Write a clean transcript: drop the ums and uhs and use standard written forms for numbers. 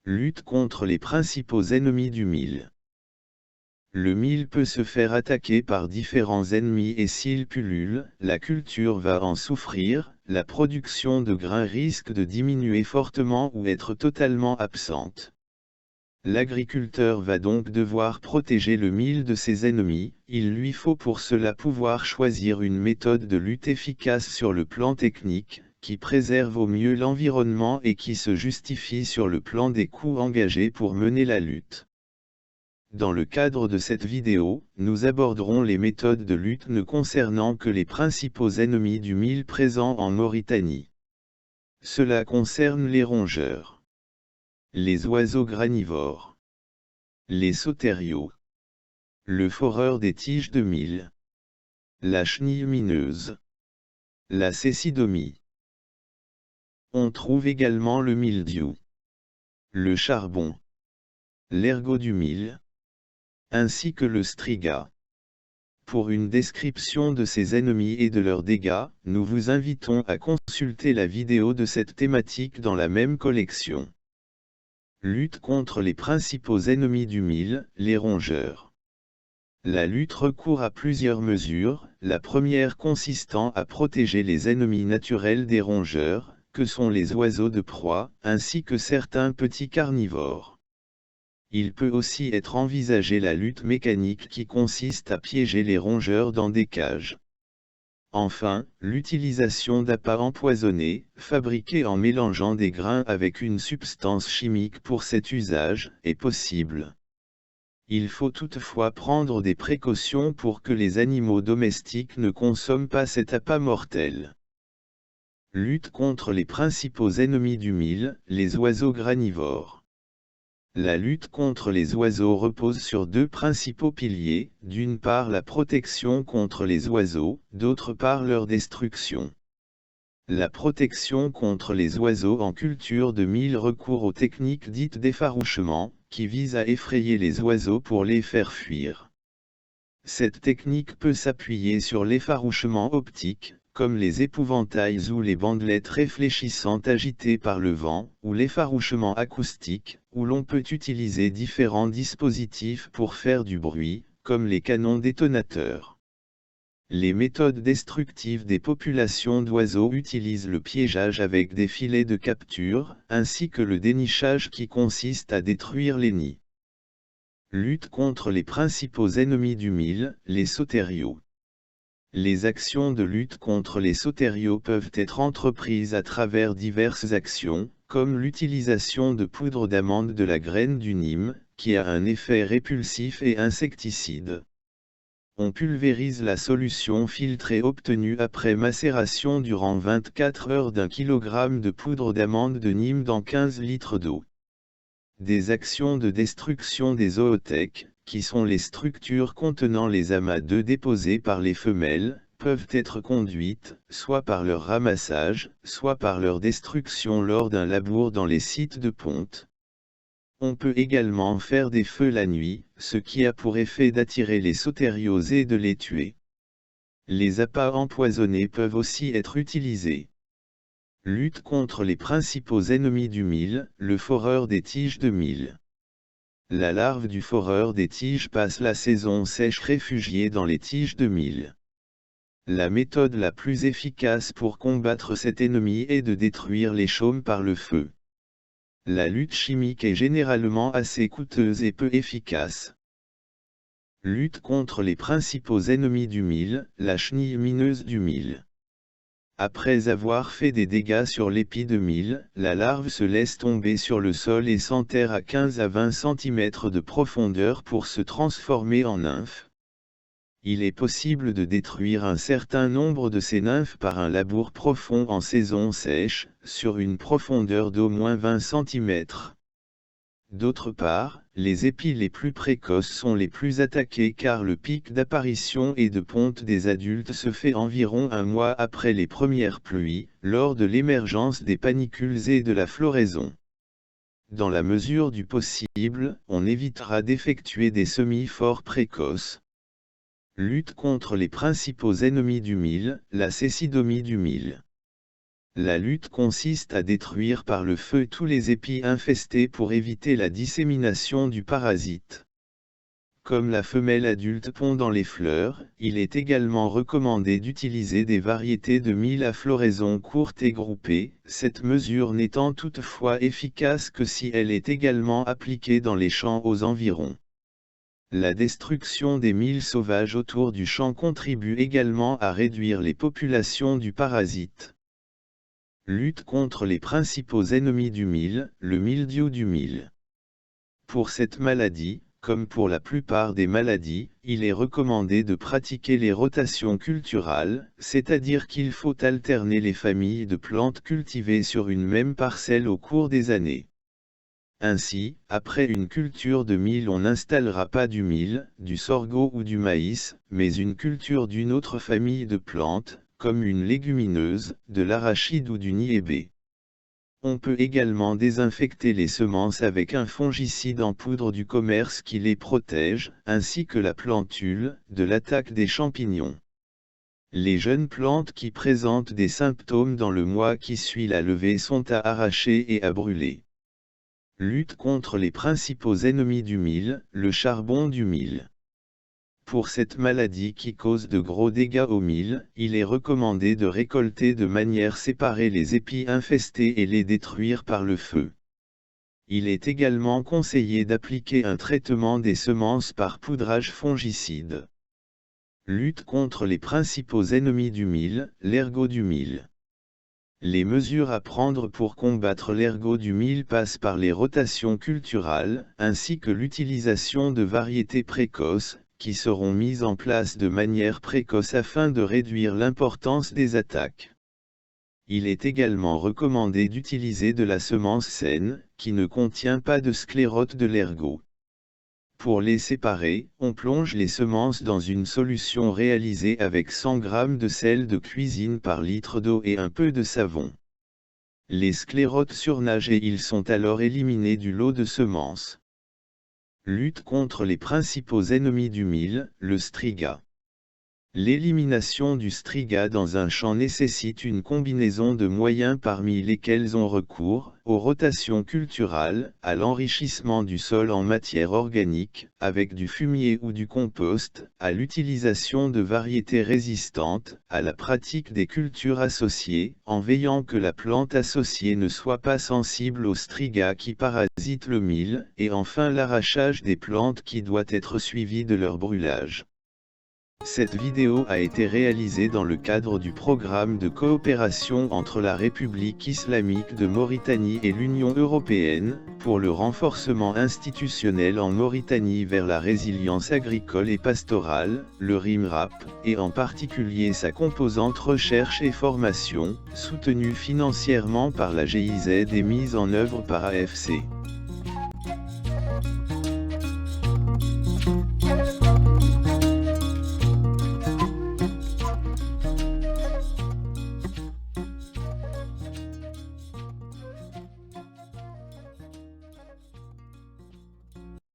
Lutte contre les principaux ennemis du mil. Le mil peut se faire attaquer par différents ennemis et s'il pullule, la culture va en souffrir, la production de grains risque de diminuer fortement ou être totalement absente. L'agriculteur va donc devoir protéger le mil de ses ennemis, il lui faut pour cela pouvoir choisir une méthode de lutte efficace sur le plan technique, qui préserve au mieux l'environnement et qui se justifie sur le plan des coûts engagés pour mener la lutte. Dans le cadre de cette vidéo, nous aborderons les méthodes de lutte ne concernant que les principaux ennemis du mil présents en Mauritanie. Cela concerne les rongeurs, les oiseaux granivores, les sauteriaux, le foreur des tiges de mil, la chenille mineuse, la cécidomie. On trouve également le mildiou, le charbon, l'ergot du mil, ainsi que le striga. Pour une description de ces ennemis et de leurs dégâts, nous vous invitons à consulter la vidéo de cette thématique dans la même collection. Lutte contre les principaux ennemis du mil, les rongeurs. La lutte recourt à plusieurs mesures, la première consistant à protéger les ennemis naturels des rongeurs, que sont les oiseaux de proie, ainsi que certains petits carnivores. Il peut aussi être envisagé la lutte mécanique qui consiste à piéger les rongeurs dans des cages. Enfin, l'utilisation d'appâts empoisonnés, fabriqués en mélangeant des grains avec une substance chimique pour cet usage, est possible. Il faut toutefois prendre des précautions pour que les animaux domestiques ne consomment pas cet appât mortel. Lutte contre les principaux ennemis du mil, les oiseaux granivores. La lutte contre les oiseaux repose sur deux principaux piliers, d'une part la protection contre les oiseaux, d'autre part leur destruction. La protection contre les oiseaux en culture de mil recourt aux techniques dites d'effarouchement, qui visent à effrayer les oiseaux pour les faire fuir. Cette technique peut s'appuyer sur l'effarouchement optique, comme les épouvantails ou les bandelettes réfléchissantes agitées par le vent, ou l'effarouchement acoustique, où l'on peut utiliser différents dispositifs pour faire du bruit, comme les canons détonateurs. Les méthodes destructives des populations d'oiseaux utilisent le piégeage avec des filets de capture, ainsi que le dénichage qui consiste à détruire les nids. Lutte contre les principaux ennemis du mil, les sauteriaux. Les actions de lutte contre les sauteriaux peuvent être entreprises à travers diverses actions, comme l'utilisation de poudre d'amande de la graine du nîmes, qui a un effet répulsif et insecticide. On pulvérise la solution filtrée obtenue après macération durant 24 heures d'1 kg de poudre d'amande de nîmes dans 15 litres d'eau. Des actions de destruction des zoothèques, qui sont les structures contenant les amas d'œufs déposés par les femelles, peuvent être conduites, soit par leur ramassage, soit par leur destruction lors d'un labour dans les sites de ponte. On peut également faire des feux la nuit, ce qui a pour effet d'attirer les sauteriaux et de les tuer. Les appâts empoisonnés peuvent aussi être utilisés. Lutte contre les principaux ennemis du mil, le foreur des tiges de mil. La larve du foreur des tiges passe la saison sèche réfugiée dans les tiges de mil. La méthode la plus efficace pour combattre cet ennemi est de détruire les chaumes par le feu. La lutte chimique est généralement assez coûteuse et peu efficace. Lutte contre les principaux ennemis du mil, la chenille mineuse du mil. Après avoir fait des dégâts sur l'épi de mil, la larve se laisse tomber sur le sol et s'enterre à 15 à 20 cm de profondeur pour se transformer en nymphe. Il est possible de détruire un certain nombre de ces nymphes par un labour profond en saison sèche, sur une profondeur d'au moins 20 cm. D'autre part, les épis les plus précoces sont les plus attaqués car le pic d'apparition et de ponte des adultes se fait environ un mois après les premières pluies, lors de l'émergence des panicules et de la floraison. Dans la mesure du possible, on évitera d'effectuer des semis fort précoces. Lutte contre les principaux ennemis du mil, la cécidomie du mil. La lutte consiste à détruire par le feu tous les épis infestés pour éviter la dissémination du parasite. Comme la femelle adulte pond dans les fleurs, il est également recommandé d'utiliser des variétés de mil à floraison courte et groupée, cette mesure n'étant toutefois efficace que si elle est également appliquée dans les champs aux environs. La destruction des mils sauvages autour du champ contribue également à réduire les populations du parasite. Lutte contre les principaux ennemis du mil, le mildiou du mil. Pour cette maladie, comme pour la plupart des maladies, il est recommandé de pratiquer les rotations culturales, c'est-à-dire qu'il faut alterner les familles de plantes cultivées sur une même parcelle au cours des années. Ainsi, après une culture de mil on n'installera pas du mil, du sorgho ou du maïs, mais une culture d'une autre famille de plantes, comme une légumineuse, de l'arachide ou du niébé. On peut également désinfecter les semences avec un fongicide en poudre du commerce qui les protège, ainsi que la plantule, de l'attaque des champignons. Les jeunes plantes qui présentent des symptômes dans le mois qui suit la levée sont à arracher et à brûler. Lutte contre les principaux ennemis du mil, le charbon du mil. Pour cette maladie qui cause de gros dégâts au mil, il est recommandé de récolter de manière séparée les épis infestés et les détruire par le feu. Il est également conseillé d'appliquer un traitement des semences par poudrage fongicide. Lutte contre les principaux ennemis du mil, l'ergot du mil. Les mesures à prendre pour combattre l'ergot du mil passent par les rotations culturales, ainsi que l'utilisation de variétés précoces, qui seront mises en place de manière précoce afin de réduire l'importance des attaques. Il est également recommandé d'utiliser de la semence saine, qui ne contient pas de sclérote de l'ergot. Pour les séparer, on plonge les semences dans une solution réalisée avec 100 g de sel de cuisine par litre d'eau et un peu de savon. Les sclérotes surnagent et ils sont alors éliminés du lot de semences. Lutte contre les principaux ennemis du mil, le striga. L'élimination du striga dans un champ nécessite une combinaison de moyens parmi lesquels on recourt, aux rotations culturales, à l'enrichissement du sol en matière organique, avec du fumier ou du compost, à l'utilisation de variétés résistantes, à la pratique des cultures associées, en veillant que la plante associée ne soit pas sensible au striga qui parasite le mil, et enfin l'arrachage des plantes qui doit être suivi de leur brûlage. Cette vidéo a été réalisée dans le cadre du programme de coopération entre la République islamique de Mauritanie et l'Union européenne, pour le renforcement institutionnel en Mauritanie vers la résilience agricole et pastorale, le RIMRAP, et en particulier sa composante recherche et formation, soutenue financièrement par la GIZ et mise en œuvre par AFC.